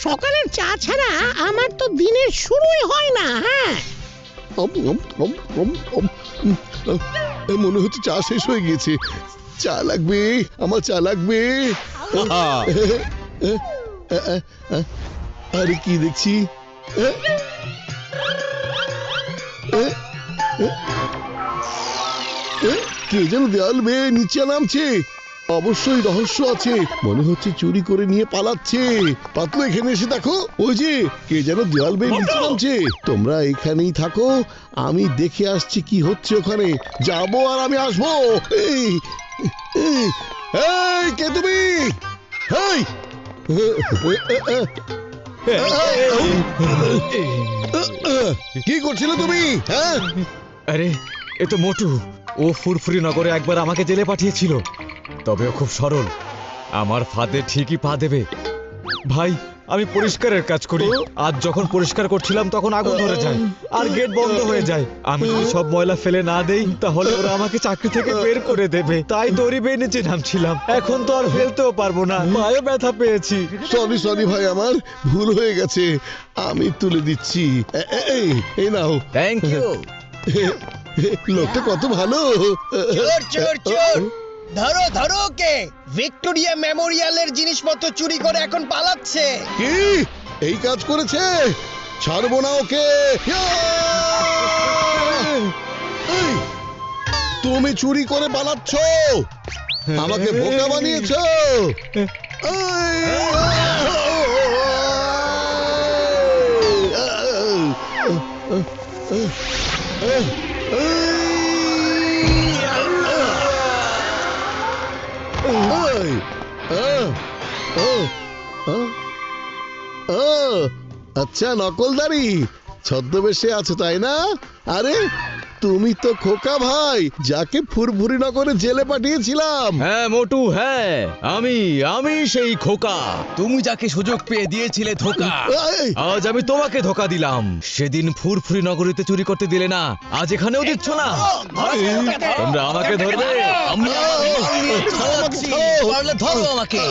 সকালের চা ছাড়া আমার তো দিনের শুরুই হয় না। হ্যাঁ, মনে হচ্ছে চা শেষ হয়ে গিয়েছে। চা লাগবে, আমার চা লাগবে। আরে কি দেখছি, কে যেন দেয়াল বেয়ে নিচে নামছে। অবশ্যই রহস্য আছে, মনে হচ্ছে চুরি করে নিয়ে পালাচ্ছে। পাতলু এখানে এসে দেখো, ওই যে কে যেন দেয়াল বেয়ে নিচে নামছে। তোমরা এখানেই থাকো, আমি দেখে আসছি কি হচ্ছে ওখানে। যাবো আর আমি আসবো। এই কে তুমি? কি করছিলে তুমি? হ্যাঁ, আরে এ তো মোটু। ও ফুরফুরি নগরে একবার আমাকে জেলে পাঠিয়েছিল, তবে ও খুব সরল, আমার ফাঁদে ঠিকই পা দেবে। ভাই, আমি পরিষ্কারের কাজ করি। আজ যখন পরিষ্কার করছিলাম তখন আগুন ধরে যায় আর গেট বন্ধ হয়ে যায়। আমি যদি সব ময়লা ফেলে না দেই তাহলে ওরা আমাকে চাকরি থেকে বের করে দেবে। তাই দড়ি বেয়ে নিচে নামছিলাম। এখন তো আর ফেলতেও পারবো না, পায়ে ব্যথা পেয়েছি। সরি ভাই, আমার ভুল হয়ে গেছে, আমি তুলে দিচ্ছি। এই নাও। Thank you. লোকটা কত ভালো। চোর চোর চোর, ধরো ধরো ওকে। ভিক্টোরিয়া মেমোরিয়ালের জিনিসপত্র চুরি করে এখন পালাচ্ছে। কি এই কাজ করেছে? ছাড়বো না ওকে। এই, তুমি চুরি করে পালাচ্ছ, আমাকে বোকা বানিয়েছো। আচ্ছা, নকলদারি ছদ্মবেশে আছো তাই না? আরে তুমি তো খোকা ভাই, যাকে ফুরফুরি নগরে জেলে পাঠিয়েছিলাম। হ্যাঁ মোটু, হ্যাঁ আমি সেই খোকা, তুমি যাকে সুযোগ পেয়ে দিয়েছিলে ধোকা। আজ আমি তোমাকে ধোকা দিলাম। সেদিন ফুরফুরি নগরীতে চুরি করতে দিলে না, আজ এখানেও দিচ্ছ না। তোমরা আমাকে ধরবে? ধরো আমাকে।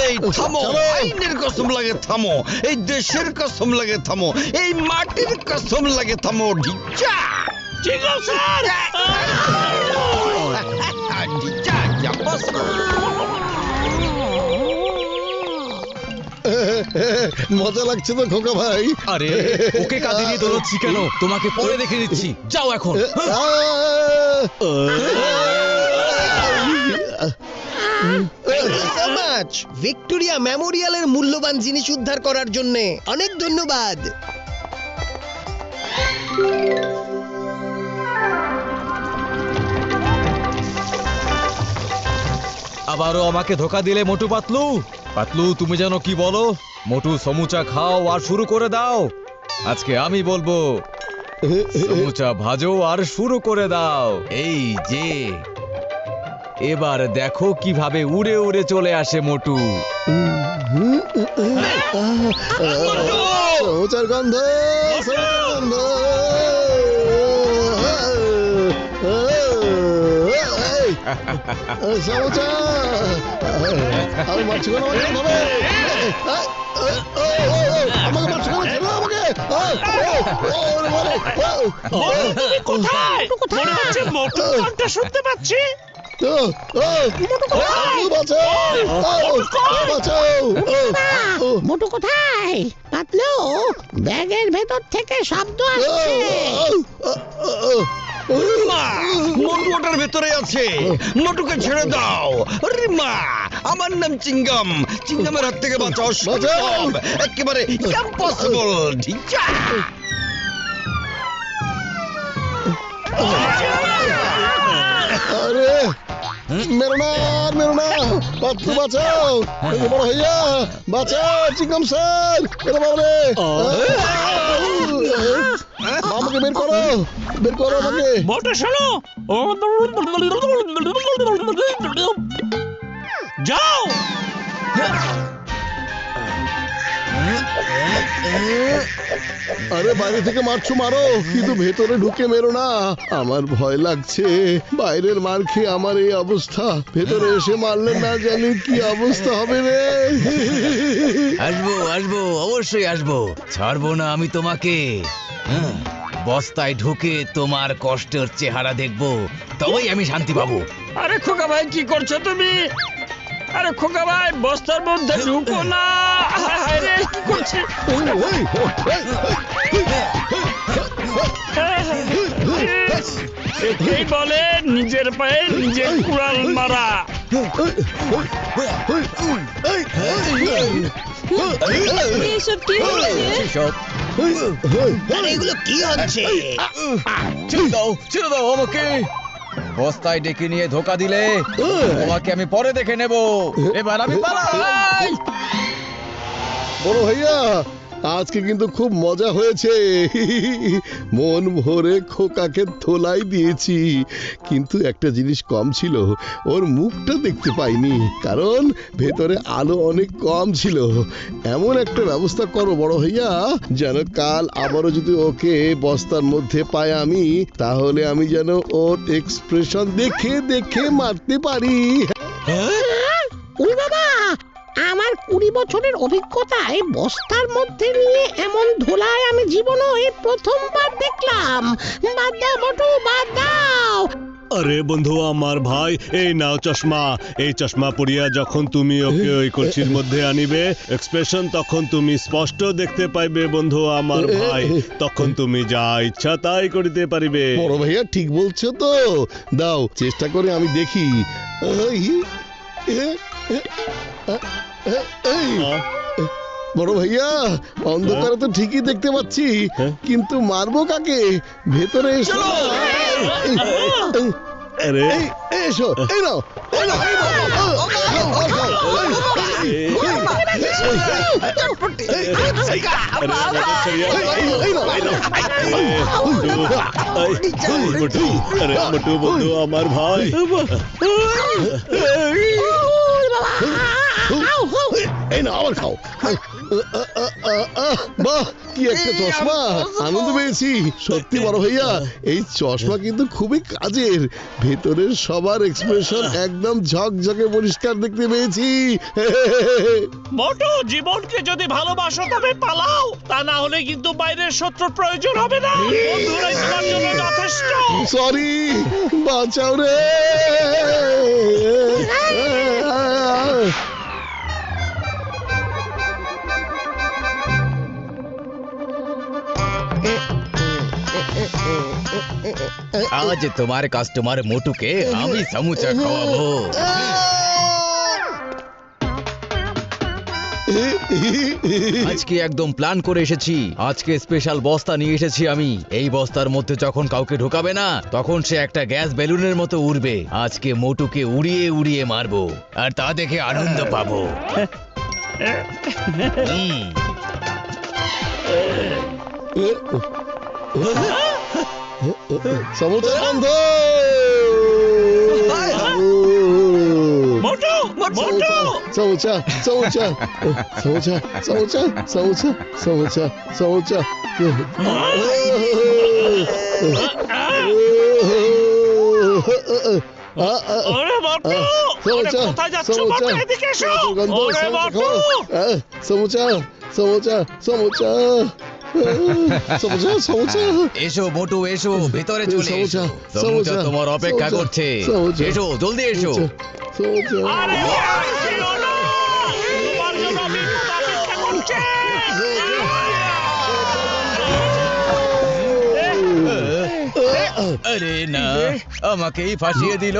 এই থামো, আইনের কসম লাগে থামো, এই দেশের কসম লাগে থামো, এই মাটির কসম লাগে থামো। ঢিচা চিঙ্গম স্যার, ঢিচা জাপাস। মজা লাগছে তো খোকা ভাই? আরে ওকে কাঁদে নিয়ে দৌড়চ্ছি কেন? তোমাকে পরে দেখে নিচ্ছি, যাও এখন। ভিক্টোরিয়া মেমোরিয়ালের মূল্যবান জিনিস উদ্ধার করার জন্য অনেক ধন্যবাদ। আবারও আমাকে ধোকা দিলে মোটু। পাতলু পাতলু, তুমি যেন কি বলো? মোটু সমুচা খাও আর শুরু করে দাও। আজকে আমি বলবো সমুচা ভাজো আর শুরু করে দাও। এই যে এবার দেখো কিভাবে উড়ে উড়ে চলে আসে মোটু। সমুচার গন্ধ, গন্ধ। সমুচা, আমি মারছি কেন? আমাকে মারছি কেন? আমাকে কোথায়? মনে হচ্ছে মোটু কণ্ঠ শুনতে পাচ্ছি। মোটু কোথায়? পাতলু, ব্যাগের ভেতর থেকে শব্দ আসছে। মোটু ওটার ভেতরে আছে, মোটুকে ছেড়ে দাও। আরে মা, আমার নাম চিঙ্গম, চিঙ্গমের হাত থেকে বাঁচাও সম্ভব, একেবারে ইম্পসিবল। ঢিচা আরে মেরো না, মেরো না, পাতলু বাঁচাও, বড় হইয়া বাঁচাও। চিঙ্গম স্যার, এরা বাবরে, আমাকে বের করো, বের করো আমাকে। মোটু শোনো, যাও। আরে বাইরে থেকে মারছো মারো, কিন্তু ভেতরে ঢুকে মেরো না। আমার ভয় লাগছে, বাইরের মার খেয়ে আমার এই অবস্থা, ভেতরে এসে মারলে না জানি কি অবস্থা হবে রে। আসবো আসবো, অবশ্যই আসবো, ছাড়বো না আমি তোমাকে। হ্যাঁ, বস্তায় ঢুকে তোমার কষ্টের চেহারা দেখবো, তবেই আমি শান্তি পাবো। আরে খোকা ভাই, কি করছো তুমি? আরে খোকা ভাই, বস্তার মধ্যে ঢুকো না। হায় হায় রে, কি করছে? একেই বলে নিজের পায়ে নিজের কুড়াল মারা। এসব কি হচ্ছে? আরে এগুলো কি হচ্ছে? ছেড়ে দাও আমাকে। বস্তায় ডেকে নিয়ে ধোকা দিলে তোমাকে আমি পরে দেখে নেব। এবার আমি পালাই। বড় ভাইয়া, আজকে কিন্তু খুব মজা হয়েছে। মন ভরে খোকাকে ধোলাই দিয়েছি, কিন্তু একটা জিনিস কম ছিল, ওর মুখটা দেখতে পাইনি, কারণ ভেতরে আলো অনেক কম ছিল। এমন একটা ব্যবস্থা করো বড় ভাইয়া, যেন কাল আবারও যদি ওকে বস্তার মধ্যে পাই আমি, তাহলে আমি যেন ওর এক্সপ্রেশন দেখে দেখে মারতে পারি। ওই বাবা, আমার 20 বছরের অভিজ্ঞতায় বস্তার মধ্যে নিয়ে এমন ধোলাই আমি জীবনে এই প্রথমবার দেখলাম। বাদ দাও মোটু, বাদ দাও। আরে বন্ধু আমার ভাই, এই নাও চশমা। এই চশমা পরিয়া যখন তুমি ওকে ওই কলসির মধ্যে আনিবে, এক্সপ্রেশন তখন তুমি স্পষ্ট দেখতে পাইবে বন্ধু আমার ভাই। তখন তুমি যা ইচ্ছা তাই করিতে পারিবে। বড় ভাইয়া ঠিক বলছো তো? দাও চেষ্টা করে আমি দেখি। বড় ভাইয়া, অন্ধকারে তো ঠিকই দেখতে পাচ্ছি, কিন্তু মারবো কাকে? ভেতরে এসো। আরে এসো, এই নাও, এই নাও, এই নাও। আরে মোটু বন্ধু আমার ভাই। এই না, আবার খাও। বাহ, কি একটা চশমা! আনন্দ পেয়েছি সত্যি বড় ভাইয়া। এই চশমা কিন্তু খুবই কাজের, ভেতরের সবার এক্সপ্রেশন একদম ঝকঝকে পরিষ্কার দেখতে পেয়েছি। মোটু, জীবনকে যদি ভালোবাসো তবে পালাও, তা না হলে কিন্তু বাইরের শত্রুর প্রয়োজন হবে না। বন্ধুরাই তোমার জন্য যথেষ্ট। সরি, বাঁচাও রে। আজ তোমার কাস্টমার মোটুকে আমি সমুচা খাওয়াবো। আজকে একদম প্ল্যান করে এসেছি। আজকে স্পেশাল বস্তা নিয়ে এসেছি আমি। এই বস্তার মধ্যে যখন কাউকে ঢোকাবে না, তখন সে একটা গ্যাস বেলুনের মতো উড়বে। আজকে মোটুকে উড়িয়ে উড়িয়ে মারবো, আর তা দেখে আনন্দ পাবো। সমুচা বন্ধ। মোটু, মোটু, সমুচা, সমুচা, সমুচা, সমুচা, সমুচা, সমুচা, সমুচা। ওরে মোটু, ওরে কোথায় যাচ্ছ? মোটু, এদিকে এসো। ওরে মোটু, সমুচা, সমুচা, সমুচা, সমুচা, সমুচা। এসো মোটু, এসো, ভেতরে চলে এসো। সমুচা, সমুচা তোমার অপেক্ষা সমুচা, করছে। সমুচা, এসো, জলদি এসো। সমুচা। আরে যেও না, তোমার জন্য বিপদ অপেক্ষা করছে। আরে না, আমাকেই ফাঁসিয়ে দিল।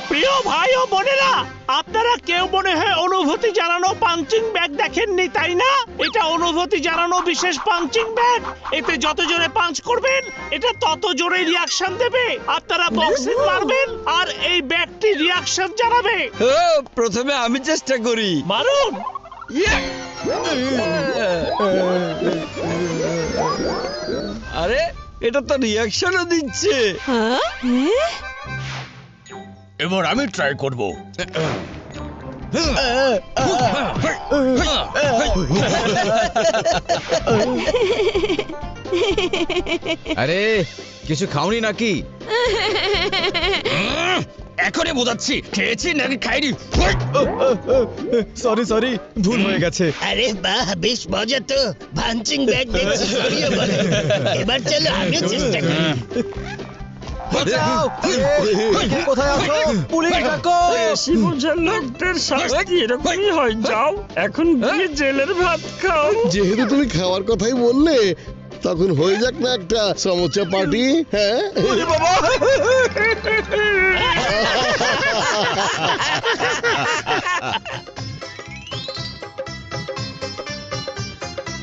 প্রিয় ভাই ও বোনেরা, আপনারা কেউ মনে হয় অনুভূতি জানানো পাঞ্চিং ব্যাগ দেখেননি, তাই না? এটা অনুভূতি জানানো বিশেষ পাঞ্চিং ব্যাগ। এতে যত জোরে পাঞ্চ করবেন, এটা তত জোরে রিয়াকশন দেবে। আপনারা বক্সিং মারবেন আর এই ব্যাগটি রিয়াকশন জানাবে। প্রথমে আমি চেষ্টা করি। মারুন। আরে এটা তো রিয়াকশনও দিচ্ছে। এবার আমি ট্রাই করব। আরে কিছু খাওনি নাকি? এখনই বোঝাচ্ছি খেয়েছি নাকি খাইনি। সরি ভুল হয়ে গেছে। আরে বাহ, বেশ মজা তো। পাঞ্চিং ব্যাগ দেখছি সরিয়ে বলে। এবার চলো আমিও চেষ্টা করি। কোথায় আছো? পুলিশ ডাকো। বেশি বোঝার লোকদের শাস্তি এরকমই হয়। যাও এখন গিয়ে জেলের ভাত খাও। যেহেতু তুমি খাওয়ার কথাই বললে, তখন হয়ে যাক না একটা সমোচা পার্টি। হ্যাঁ বাবা